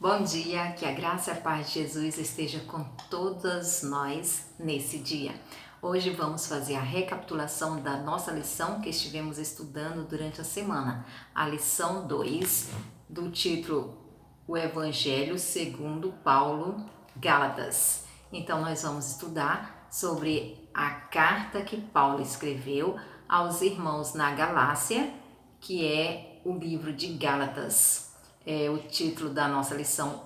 Bom dia, que a graça e a paz de Jesus esteja com todas nós nesse dia. Hoje vamos fazer a recapitulação da nossa lição que estivemos estudando durante a semana, a lição 2 do título O Evangelho segundo Paulo, Gálatas. Então nós vamos estudar sobre a carta que Paulo escreveu aos irmãos na Galácia, que é o livro de Gálatas. É o título da nossa lição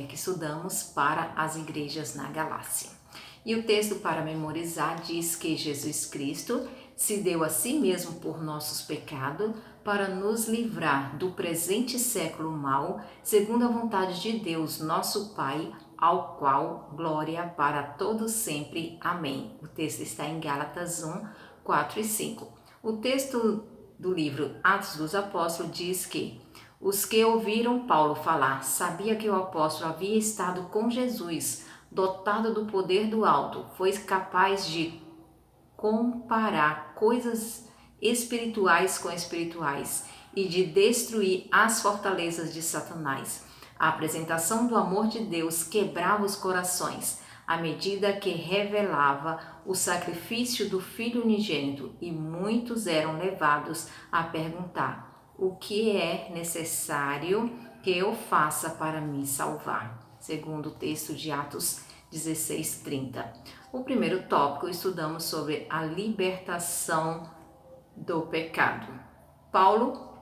que estudamos para as igrejas na Galácia. E o texto para memorizar diz que Jesus Cristo se deu a si mesmo por nossos pecados para nos livrar do presente século mau, segundo a vontade de Deus, nosso Pai, ao qual glória para todos sempre. Amém. O texto está em Gálatas 1, 4 e 5. O texto do livro Atos dos Apóstolos diz que os que ouviram Paulo falar sabia que o apóstolo havia estado com Jesus, dotado do poder do alto, foi capaz de comparar coisas espirituais com espirituais e de destruir as fortalezas de Satanás. A apresentação do amor de Deus quebrava os corações, à medida que revelava o sacrifício do Filho unigênito, e muitos eram levados a perguntar: o que é necessário que eu faça para me salvar? Segundo o texto de Atos 16:30. O primeiro tópico estudamos sobre a libertação do pecado. Paulo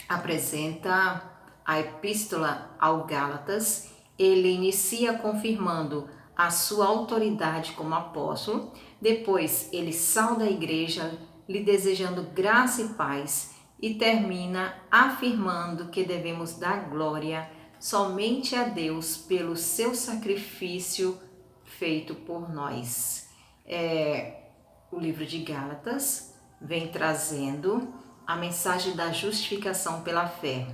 apresenta a epístola ao Gálatas. Ele inicia confirmando a sua autoridade como apóstolo. Depois ele sauda a igreja, lhe desejando graça e paz, e termina afirmando que devemos dar glória somente a Deus pelo seu sacrifício feito por nós. O livro de Gálatas vem trazendo a mensagem da justificação pela fé,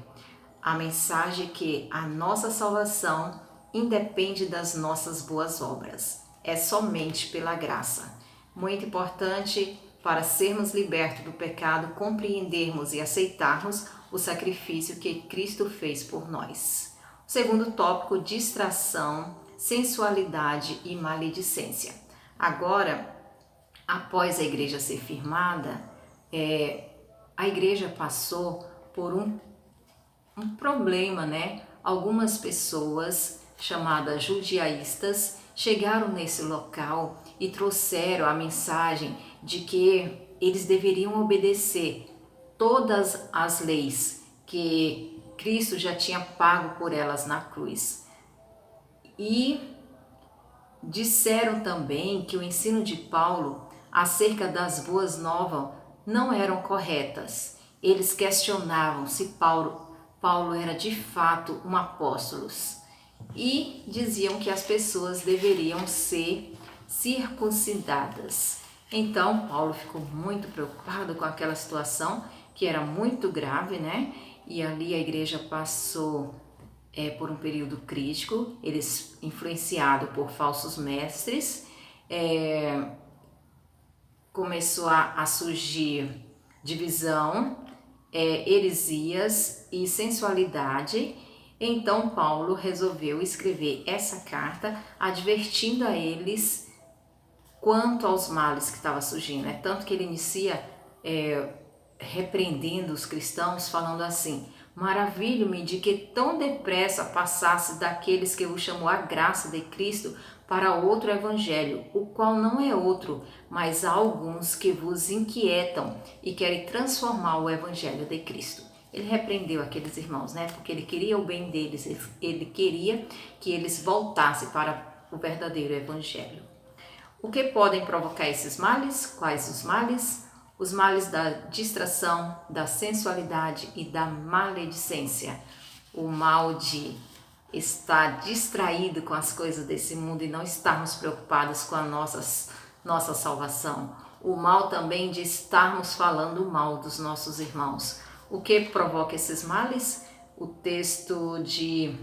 a mensagem que a nossa salvação independe das nossas boas obras, é somente pela graça. Muito importante para sermos libertos do pecado, compreendermos e aceitarmos o sacrifício que Cristo fez por nós. O segundo tópico, distração, sensualidade e maledicência. Agora, após a igreja ser firmada, a igreja passou por um problema, né? Algumas pessoas chamadas judaístas chegaram nesse local e trouxeram a mensagem de que eles deveriam obedecer todas as leis que Cristo já tinha pago por elas na cruz. E disseram também que o ensino de Paulo acerca das boas novas não eram corretas. Eles questionavam se Paulo era de fato um apóstolo e diziam que as pessoas deveriam ser circuncidadas. Então Paulo ficou muito preocupado com aquela situação que era muito grave, né? E ali a igreja passou por um período crítico, eles influenciados por falsos mestres, começou a surgir divisão, heresias e sensualidade. Então Paulo resolveu escrever essa carta advertindo a eles quanto aos males que estavam surgindo. É tanto que ele inicia repreendendo os cristãos, falando assim: maravilho-me de que tão depressa passasse daqueles que vos chamou a graça de Cristo para outro evangelho, o qual não é outro, mas há alguns que vos inquietam e querem transformar o evangelho de Cristo. Ele repreendeu aqueles irmãos, né? Porque ele queria o bem deles, ele queria que eles voltassem para o verdadeiro evangelho. O que podem provocar esses males? Quais os males? Os males da distração, da sensualidade e da maledicência. O mal de estar distraído com as coisas desse mundo e não estarmos preocupados com a nossa salvação. O mal também de estarmos falando mal dos nossos irmãos. O que provoca esses males? O texto de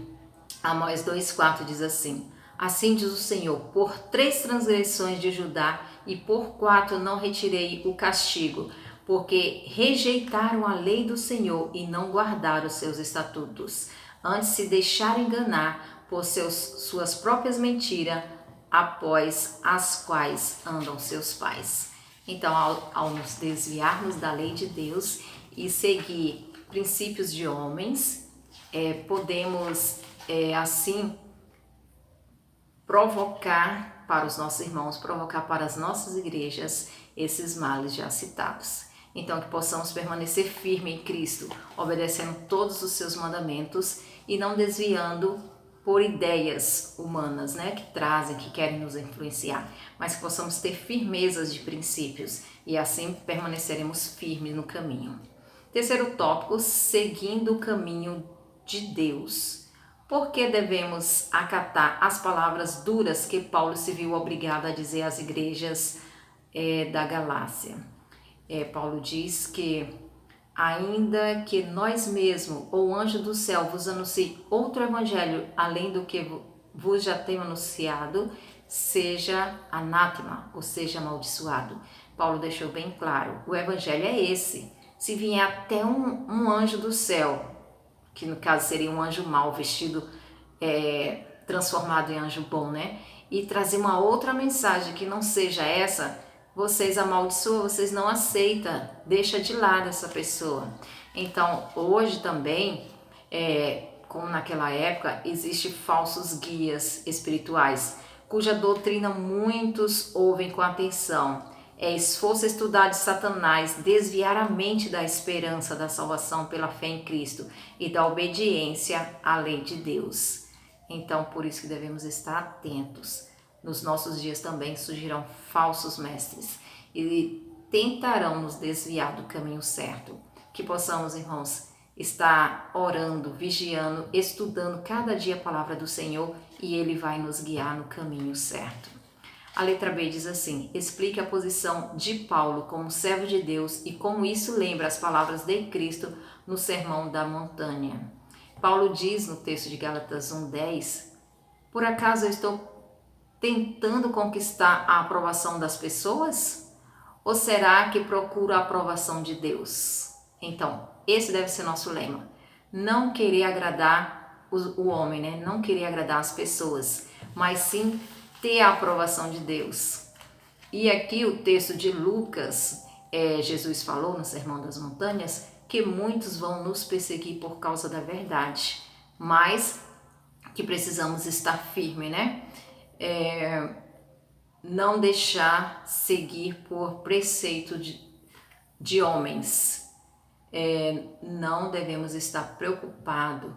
Amós 2,4 diz assim: assim diz o Senhor, por 3 transgressões de Judá e por 4 não retirei o castigo, porque rejeitaram a lei do Senhor e não guardaram os seus estatutos. antes se deixar enganar por suas próprias mentiras, após as quais andam seus pais. Então, ao nos desviarmos da lei de Deus e seguir princípios de homens, podemos assim provocar para os nossos irmãos, provocar para as nossas igrejas esses males já citados. Então, que possamos permanecer firme em Cristo, obedecendo todos os seus mandamentos e não desviando por ideias humanas, né, que trazem, que querem nos influenciar, mas que possamos ter firmezas de princípios e assim permaneceremos firmes no caminho. Terceiro tópico, seguindo o caminho de Deus. Por que devemos acatar as palavras duras que Paulo se viu obrigado a dizer às igrejas da Galácia? Paulo diz que ainda que nós mesmos ou o anjo do céu vos anuncie outro evangelho além do que vos já tenho anunciado, seja anátema, ou seja amaldiçoado. Paulo deixou bem claro, o evangelho é esse. Se vier até um anjo do céu, que no caso seria um anjo mau vestido, transformado em anjo bom, né? E trazer uma outra mensagem que não seja essa, vocês amaldiçoam, vocês não aceitam, deixa de lado essa pessoa. Então, hoje também, como naquela época, existem falsos guias espirituais, cuja doutrina muitos ouvem com atenção. Esforço estudar de Satanás, desviar a mente da esperança da salvação pela fé em Cristo e da obediência à lei de Deus. Então, por isso que devemos estar atentos. Nos nossos dias também surgirão falsos mestres e tentarão nos desviar do caminho certo. Que possamos, irmãos, estar orando, vigiando, estudando cada dia a palavra do Senhor e Ele vai nos guiar no caminho certo. A letra B diz assim: explique a posição de Paulo como servo de Deus e como isso lembra as palavras de Cristo no Sermão da Montanha. Paulo diz no texto de Gálatas 1:10: por acaso eu estou tentando conquistar a aprovação das pessoas? Ou será que procuro a aprovação de Deus? Então, esse deve ser nosso lema. Não querer agradar o homem, né? Não querer agradar as pessoas, mas sim ter a aprovação de Deus. E aqui o texto de Lucas, Jesus falou no Sermão das Montanhas que muitos vão nos perseguir por causa da verdade, mas que precisamos estar firme, né? Não deixar seguir por preceito de homens. Não devemos estar preocupados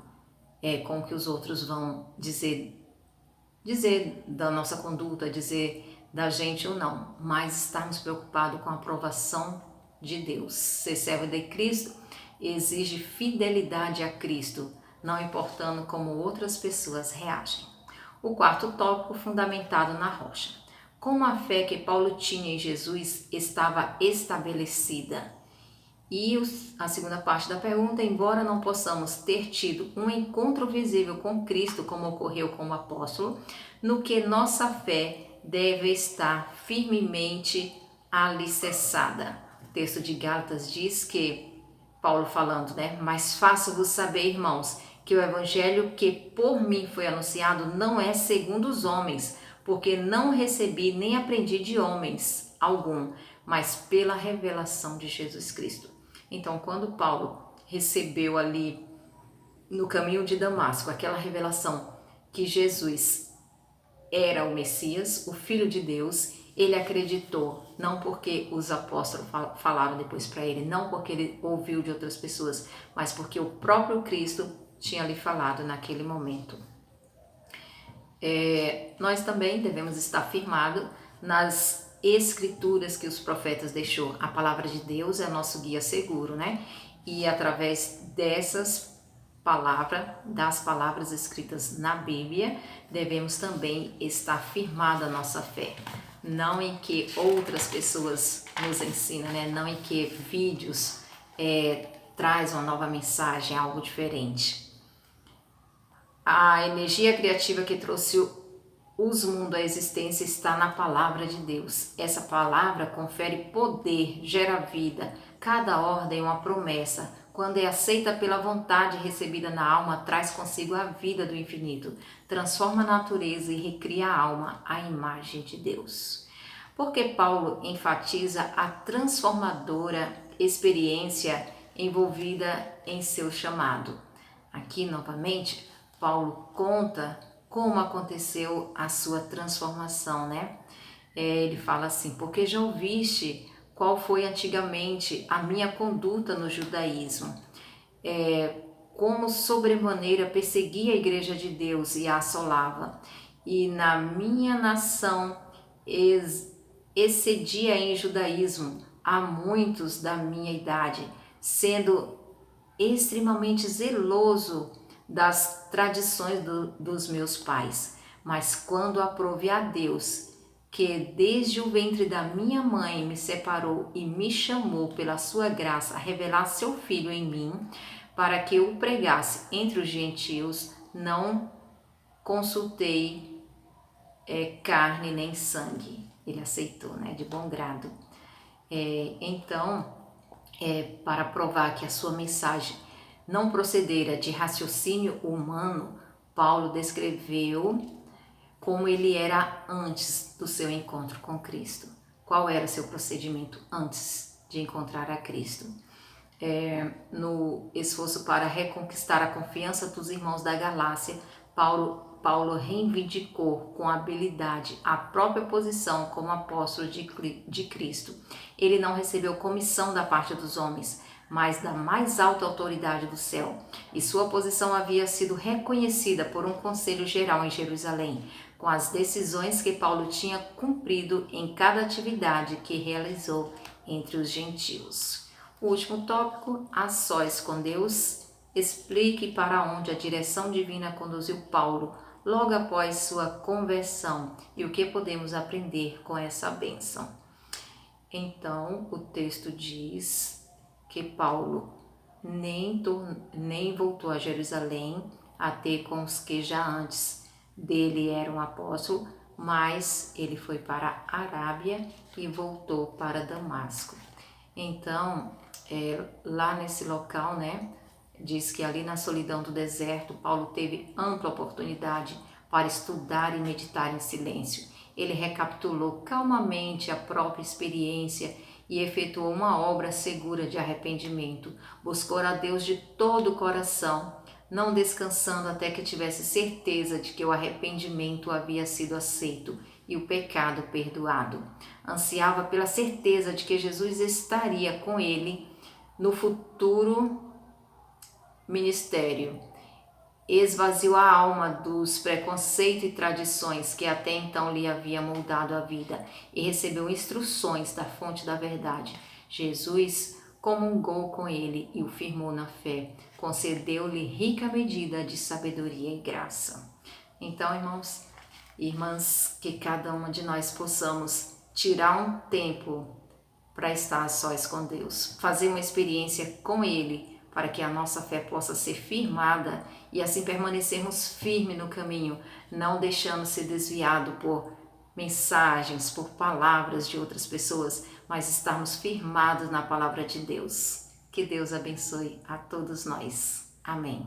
com o que os outros vão dizer da nossa conduta, dizer da gente ou não, mas estarmos preocupados com a aprovação de Deus. Ser servo de Cristo exige fidelidade a Cristo, não importando como outras pessoas reagem. O quarto tópico, fundamentado na rocha. Como a fé que Paulo tinha em Jesus estava estabelecida. E a segunda parte da pergunta, embora não possamos ter tido um encontro visível com Cristo, como ocorreu com o apóstolo, no que nossa fé deve estar firmemente alicerçada. O texto de Gálatas diz que, Paulo falando, né? Mas faço-vos saber, irmãos, que o evangelho que por mim foi anunciado não é segundo os homens, porque não recebi nem aprendi de homens algum, mas pela revelação de Jesus Cristo. Então, quando Paulo recebeu ali no caminho de Damasco aquela revelação que Jesus era o Messias, o Filho de Deus, ele acreditou, não porque os apóstolos falaram depois para ele, não porque ele ouviu de outras pessoas, mas porque o próprio Cristo tinha lhe falado naquele momento. Nós também devemos estar firmados nas escrituras que os profetas deixou. A palavra de Deus é nosso guia seguro, né? E através dessas palavras, das palavras escritas na Bíblia, devemos também estar firmada a nossa fé. Não em que outras pessoas nos ensinam, né? Não em que vídeos traz uma nova mensagem, algo diferente. A energia criativa que trouxe os mundos à existência está na palavra de Deus. Essa palavra confere poder, gera vida. Cada ordem é uma promessa, quando é aceita pela vontade recebida na alma, traz consigo a vida do infinito, transforma a natureza e recria a alma à imagem de Deus. Porque Paulo enfatiza a transformadora experiência envolvida em seu chamado. Aqui, novamente, Paulo conta como aconteceu a sua transformação, né? Ele fala assim: porque já ouviste qual foi antigamente a minha conduta no judaísmo, como sobremaneira perseguia a igreja de Deus e a assolava, e na minha nação excedia em judaísmo a muitos da minha idade, sendo extremamente zeloso das tradições dos meus pais. Mas quando aprove a Deus, que desde o ventre da minha mãe me separou e me chamou pela sua graça a revelar seu Filho em mim, para que eu o pregasse entre os gentios, não consultei carne nem sangue. Ele aceitou, né, de bom grado. Para provar que a sua mensagem não procedera de raciocínio humano, Paulo descreveu como ele era antes do seu encontro com Cristo. Qual era seu procedimento antes de encontrar a Cristo? No esforço para reconquistar a confiança dos irmãos da Galácia, Paulo reivindicou com habilidade a própria posição como apóstolo de Cristo. Ele não recebeu comissão da parte dos homens, mas da mais alta autoridade do céu, e sua posição havia sido reconhecida por um conselho geral em Jerusalém, com as decisões que Paulo tinha cumprido em cada atividade que realizou entre os gentios. O último tópico, a sós com Deus. Explique para onde a direção divina conduziu Paulo logo após sua conversão e o que podemos aprender com essa bênção. Então, o texto diz que Paulo nem voltou a Jerusalém a ter com os que já antes dele eram apóstolos, mas ele foi para a Arábia e voltou para Damasco. Então, lá nesse local, né, diz que ali na solidão do deserto, Paulo teve ampla oportunidade para estudar e meditar em silêncio. Ele recapitulou calmamente a própria experiência e efetuou uma obra segura de arrependimento. Buscou a Deus de todo o coração, não descansando até que tivesse certeza de que o arrependimento havia sido aceito e o pecado perdoado. Ansiava pela certeza de que Jesus estaria com ele no futuro ministério. Esvaziou a alma dos preconceitos e tradições que até então lhe havia moldado a vida e recebeu instruções da fonte da verdade. Jesus comungou com ele e o firmou na fé, concedeu-lhe rica medida de sabedoria e graça. Então, irmãos e irmãs, que cada uma de nós possamos tirar um tempo para estar a sós com Deus, fazer uma experiência com Ele, para que a nossa fé possa ser firmada e assim permanecermos firmes no caminho, não deixando ser desviado por mensagens, por palavras de outras pessoas, mas estarmos firmados na palavra de Deus. Que Deus abençoe a todos nós. Amém.